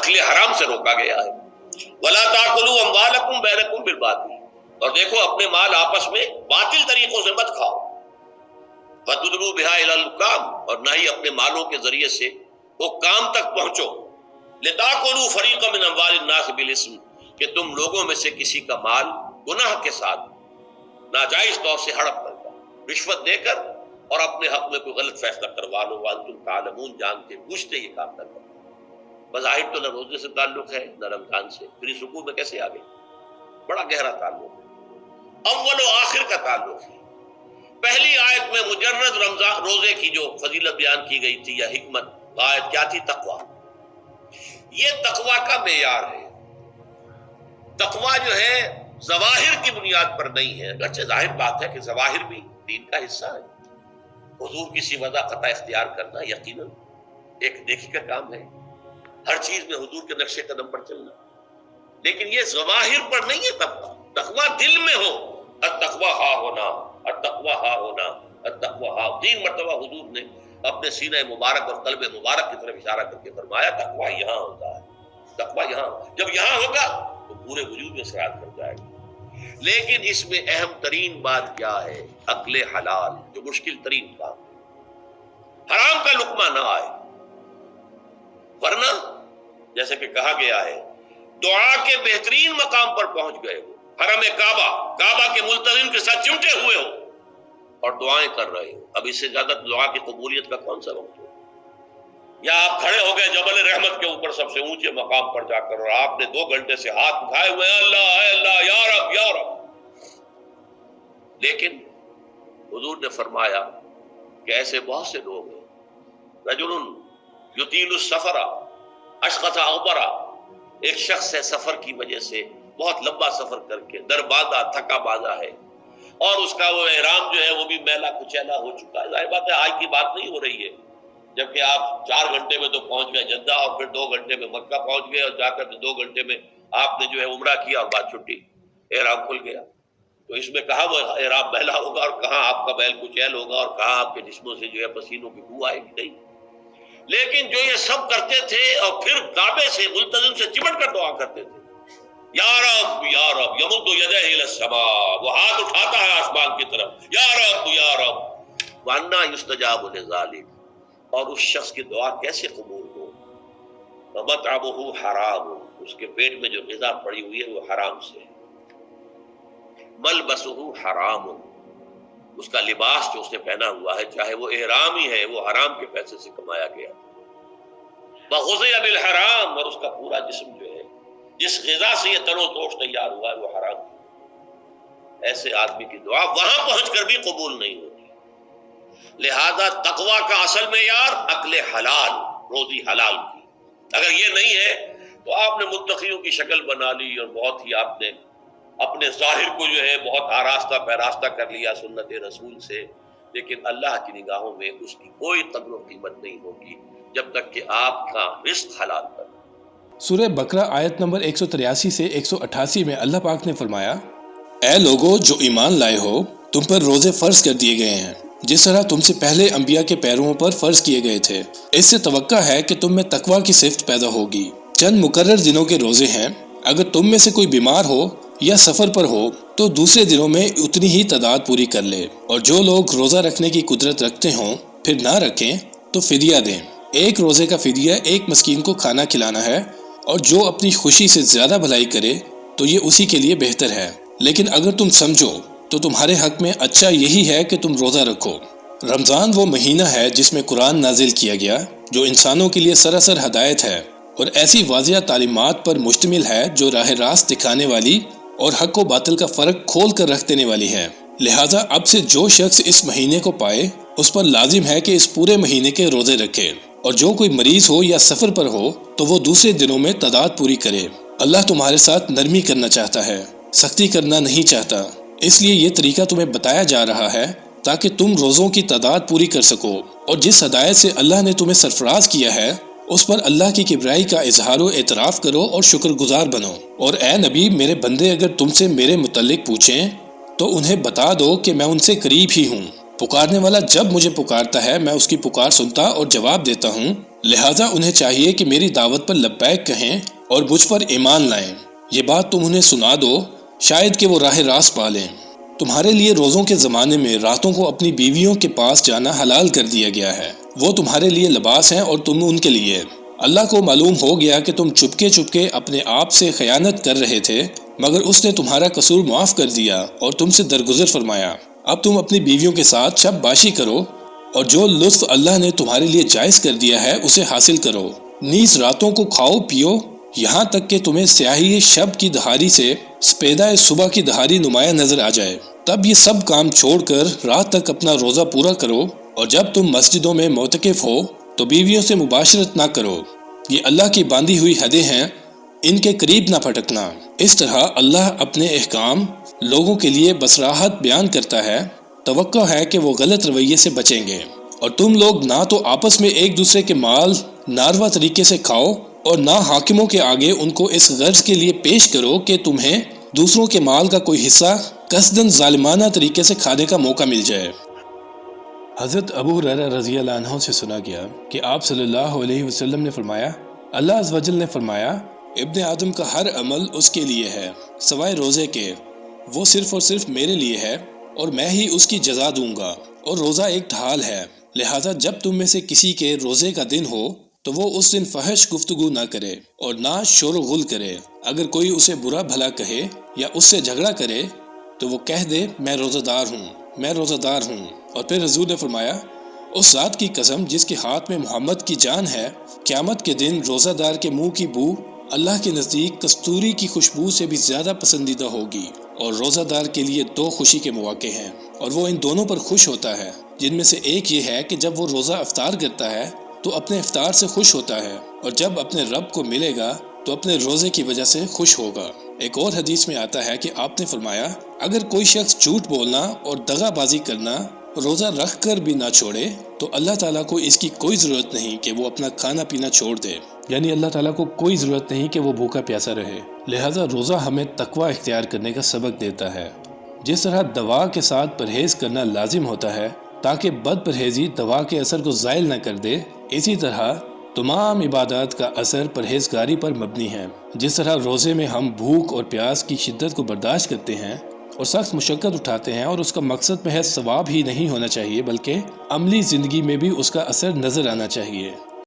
اکل حرام سے روکا گیا ہے۔ ولا تاکلوا اموالکم بینکم بالباطل، اور دیکھو اپنے مال آپس میں باطل طریقوں سے مت کھاؤ۔ وتدلوا بها الی الحکام، اور نہ ہی اپنے مالوں کے ذریعے سے وہ کام تک پہنچو، لتاکلوا فریقا من اموال الناس بالاسم، کہ تم لوگوں میں سے کسی کا مال گناہ کے ساتھ ناجائز طور سے ہڑپ کر جاؤ، رشوت دے کر اور اپنے حق میں کوئی غلط فیصلہ کروا لو، وانتم تعلمون، جانتے بوجھتے یہ کام نہ کرو۔ بظاہر تو نہ روزے سے تعلق ہے نہ رمضان سے، پھر اس رکوع میں کیسے آ گئے؟ بڑا گہرا تعلق ہے، اول و آخر کا تعلق ہے۔ پہلی آیت میں مجرد رمضان روزے کی جو فضیلت بیان کی گئی تھی یا حکمت، آیت کیا تھی؟ تقویٰ۔ یہ تقویٰ کا معیار ہے۔ تقویٰ جو ہے ظواہر کی بنیاد پر نہیں ہے، اگرچہ ظاہر بات ہے کہ ظواہر بھی دین کا حصہ ہے۔ حضور کی وضع قطع اختیار کرنا یقیناً ایک نیکی کا کام ہے، ہر چیز میں حضور کے نقش قدم پر چلنا، لیکن یہ ظواہر پر نہیں ہے تقویٰ۔ تقویٰ دل میں ہو، التقویٰ ہا ہونا، التقویٰ ہا ہونا، التقویٰ ہا۔ 3 مرتبہ حضور نے اپنے سینہ مبارک اور قلب مبارک کی طرف اشارہ کر کے فرمایا تقویٰ یہاں ہوتا ہے، تقویٰ یہاں، جب یہاں ہوگا تو پورے وجود میں سرایت کر جائے گا۔ لیکن اس میں اہم ترین بات کیا ہے؟ عقل حلال، جو مشکل ترین کام، حرام کا لقمہ نہ آئے، ورنہ جیسے کہ کہا گیا ہے دعا کے بہترین مقام پر پہنچ گئے ہو، حرم کعبہ کے ملتزم کے ساتھ چمٹے ہوئے ہو اور دعائیں کر رہے ہو، اب اس سے زیادہ دعا کی قبولیت کا کون سا وقت ہو؟ یا آپ کھڑے ہو گئے جبل رحمت کے اوپر سب سے اونچے مقام پر جا کر، اور آپ نے 2 گھنٹے سے ہاتھ اٹھائے ہوئے ہیں، اللہ اے اللہ یا رب یا رب، لیکن حضور نے فرمایا کہ ایسے بہت سے لوگ ہیں، رجل یطیل السفر اشخص اغبرا، ایک شخص ہے سفر کی وجہ سے بہت لمبا سفر کر کے دربادا تھکا بازا ہے، اور اس کا وہ احرام جو ہے وہ بھی میلا کچیلا ہو چکا ہے۔ ظاہر بات ہے آج کی بات نہیں ہو رہی ہے، جبکہ آپ 4 گھنٹے میں تو پہنچ گئے جدہ، اور پھر 2 گھنٹے میں مکہ پہنچ گئے، اور جا کر 2 گھنٹے میں آپ نے جو ہے عمرہ کیا اور بعد چھٹی، احرام کھل گیا۔ تو اس میں کہاں وہ احرام میلا ہوگا اور کہاں آپ کا بیل کچیل ہوگا اور کہاں آپ کے جسموں سے جو ہے پسینوں کی بو آئے گی؟ نہیں۔ لیکن جو یہ سب کرتے تھے اور پھر کعبے سے ملتزم سے چمٹ کر دعا کرتے تھے، یا رب یا رب، یمد یدہ الی السماء، وہ ہاتھ اٹھاتا ہے آسمان کی طرف، یا رب یا رب، وَأَنَّىٰ يُسْتَجَابُ لِذَٰلِكَ، اور اس شخص کی دعا کیسے قبول ہو؟ وَمَطْعَمُهُ حَرَامٌ، اس کے پیٹ میں جو غذا پڑی ہوئی ہے وہ حرام سے ہے، مَلْبَسُهُ حَرَامٌ، اس کا لباس جو اس نے پہنا ہوا ہے چاہے وہ احرام ہی ہے وہ حرام کے پیسے سے کمایا گیا، وَغُذِيَ بِالْحَرَامِ، اور اس کا پورا جسم جو ہے جس غذا سے یہ تنو توش تیار ہوا ہے وہ حرام ہے۔ ایسے آدمی کی دعا وہاں پہنچ کر بھی قبول نہیں ہوتی۔ لہذا تقویٰ کا اصل معیار عقل حلال، روزی حلال کی، اگر یہ نہیں ہے تو آپ نے متقیوں کی شکل بنا لی اور بہت ہی آپ نے اپنے ظاہر کو جو ہے بہت آراستہ پیراستہ کر لیا سنت رسول سے، لیکن اللہ کی نگاہوں میں اس کی کوئی قدر و قیمت نہیں ہوگی جب تک کہ آپ کا رزق حلال پر۔ سورہ بقرہ آیت نمبر 183 سے 188 میں اللہ پاک نے فرمایا، اے لوگو جو ایمان لائے ہو، تم پر روزے فرض کر دیے گئے ہیں جس طرح تم سے پہلے انبیاء کے پیرووں پر فرض کیے گئے تھے۔ اس سے توقع ہے کہ تم میں تقویٰ کی صفت پیدا ہوگی۔ چند مقرر دنوں کے روزے ہیں، اگر تم میں سے کوئی بیمار ہو یا سفر پر ہو تو دوسرے دنوں میں اتنی ہی تعداد پوری کر لے، اور جو لوگ روزہ رکھنے کی قدرت رکھتے ہوں پھر نہ رکھیں تو فدیہ دیں۔ ایک روزے کا فدیہ ایک مسکین کو کھانا کھلانا ہے، اور جو اپنی خوشی سے زیادہ بھلائی کرے تو یہ اسی کے لیے بہتر ہے، لیکن اگر تم سمجھو تو تمہارے حق میں اچھا یہی ہے کہ تم روزہ رکھو۔ رمضان وہ مہینہ ہے جس میں قرآن نازل کیا گیا، جو انسانوں کے لیے سراسر ہدایت ہے اور ایسی واضح تعلیمات پر مشتمل ہے جو راہ راست دکھانے والی اور حق و باطل کا فرق کھول کر رکھ دینے والی ہے۔ لہٰذا اب سے جو شخص اس مہینے کو پائے اس پر لازم ہے کہ اس پورے مہینے کے روزے رکھے، اور جو کوئی مریض ہو یا سفر پر ہو تو وہ دوسرے دنوں میں تعداد پوری کرے۔ اللہ تمہارے ساتھ نرمی کرنا چاہتا ہے، سختی کرنا نہیں چاہتا، اس لیے یہ طریقہ تمہیں بتایا جا رہا ہے تاکہ تم روزوں کی تعداد پوری کر سکو، اور جس ہدایت سے اللہ نے تمہیں سرفراز کیا ہے اس پر اللہ کی کبریائی کا اظہار و اعتراف کرو اور شکر گزار بنو۔ اور اے نبی، میرے بندے اگر تم سے میرے متعلق پوچھیں تو انہیں بتا دو کہ میں ان سے قریب ہی ہوں، پکارنے والا جب مجھے پکارتا ہے میں اس کی پکار سنتا اور جواب دیتا ہوں۔ لہٰذا انہیں چاہیے کہ میری دعوت پر لبیک کہیں اور مجھ پر ایمان لائیں۔ یہ بات تم انہیں سنا دو، شاید کہ وہ راہ راست پا لیں۔ تمہارے لیے روزوں کے زمانے میں راتوں کو اپنی بیویوں کے پاس جانا حلال کر دیا گیا ہے۔ وہ تمہارے لیے لباس ہیں اور تم ان کے لیے۔ اللہ کو معلوم ہو گیا کہ تم چپکے چپکے اپنے آپ سے خیانت کر رہے تھے، مگر اس نے تمہارا قصور معاف کر دیا اور تم سے درگزر فرمایا۔ اب تم اپنی بیویوں کے ساتھ شب باشی کرو اور جو لطف اللہ نے تمہارے لیے جائز کر دیا ہے اسے حاصل کرو۔ نیز راتوں کو کھاؤ پیو یہاں تک کہ تمہیں سیاہی شب کی دہاڑی سے سپیدہ صبح کی دہاڑی نمایاں نظر آ جائے۔ تب یہ سب کام چھوڑ کر رات تک اپنا روزہ پورا کرو، اور جب تم مسجدوں میں معتکف ہو تو بیویوں سے مباشرت نہ کرو۔ یہ اللہ کی باندھی ہوئی حدیں ہیں، ان کے قریب نہ پھٹکنا۔ اس طرح اللہ اپنے احکام لوگوں کے لیے بصراحت بیان کرتا ہے۔ توقع ہے کہ وہ غلط رویے سے بچیں گے۔ اور تم لوگ نہ تو آپس میں ایک دوسرے کے مال ناروا طریقے سے کھاؤ اور نہ حاکموں کے آگے ان کو اس غرض کے لیے پیش کرو کہ تمہیں دوسروں کے مال کا کوئی حصہ قصداً ظالمانہ طریقے سے کھانے کا موقع مل جائے۔ حضرت ابو ہریرہ رضی اللہ عنہ سے سنا گیا کہ آپ صلی اللہ علیہ وسلم نے فرمایا، اللہ عز و جل نے فرمایا، ابن آدم کا ہر عمل اس کے لیے ہے سوائے روزے کے، وہ صرف اور صرف میرے لیے ہے اور میں ہی اس کی جزا دوں گا، اور روزہ ایک ڈھال ہے۔ لہٰذا جب تم میں سے کسی کے روزے کا دن ہو تو وہ اس دن فحش گفتگو نہ کرے اور نہ شور و غل کرے۔ اگر کوئی اسے برا بھلا کہے یا اس سے جھگڑا کرے تو وہ کہہ دے میں روزہ دار ہوں، میں روزہ دار ہوں۔ اور پھر حضور نے فرمایا، اس ذات کی قسم جس کے ہاتھ میں محمد کی جان ہے، قیامت کے دن روزہ دار کے منہ کی بو اللہ کے نزدیک کستوری کی خوشبو سے بھی زیادہ پسندیدہ ہوگی۔ اور روزہ دار کے لیے دو خوشی کے مواقع ہیں، اور وہ ان دونوں پر خوش ہوتا ہے، جن میں سے ایک یہ ہے کہ جب وہ روزہ افطار کرتا ہے تو اپنے افطار سے خوش ہوتا ہے، اور جب اپنے رب کو ملے گا تو اپنے روزے کی وجہ سے خوش ہوگا۔ ایک اور حدیث میں آتا ہے کہ آپ نے فرمایا، اگر کوئی شخص جھوٹ بولنا اور دغا بازی کرنا روزہ رکھ کر بھی نہ چھوڑے تو اللہ تعالیٰ کو اس کی کوئی ضرورت نہیں کہ وہ اپنا کھانا پینا چھوڑ دے، یعنی اللہ تعالیٰ کو کوئی ضرورت نہیں کہ وہ بھوکا پیاسا رہے۔ لہٰذا روزہ ہمیں تقوی اختیار کرنے کا سبق دیتا ہے۔ جس طرح دوا کے ساتھ پرہیز کرنا لازم ہوتا ہے تاکہ بد پرہیزی دوا کے اثر کو زائل نہ کر دے، اسی طرح تمام عبادات کا اثر پرہیزگاری پر مبنی ہے۔ جس طرح روزے میں ہم بھوک اور پیاس کی شدت کو برداشت کرتے ہیں اور سخت مشقت اٹھاتے ہیں، اور اس کا مقصد محض ثواب ہی نہیں ہونا چاہیے بلکہ عملی زندگی میں بھی اس کا اثر نظر آنا چاہیے۔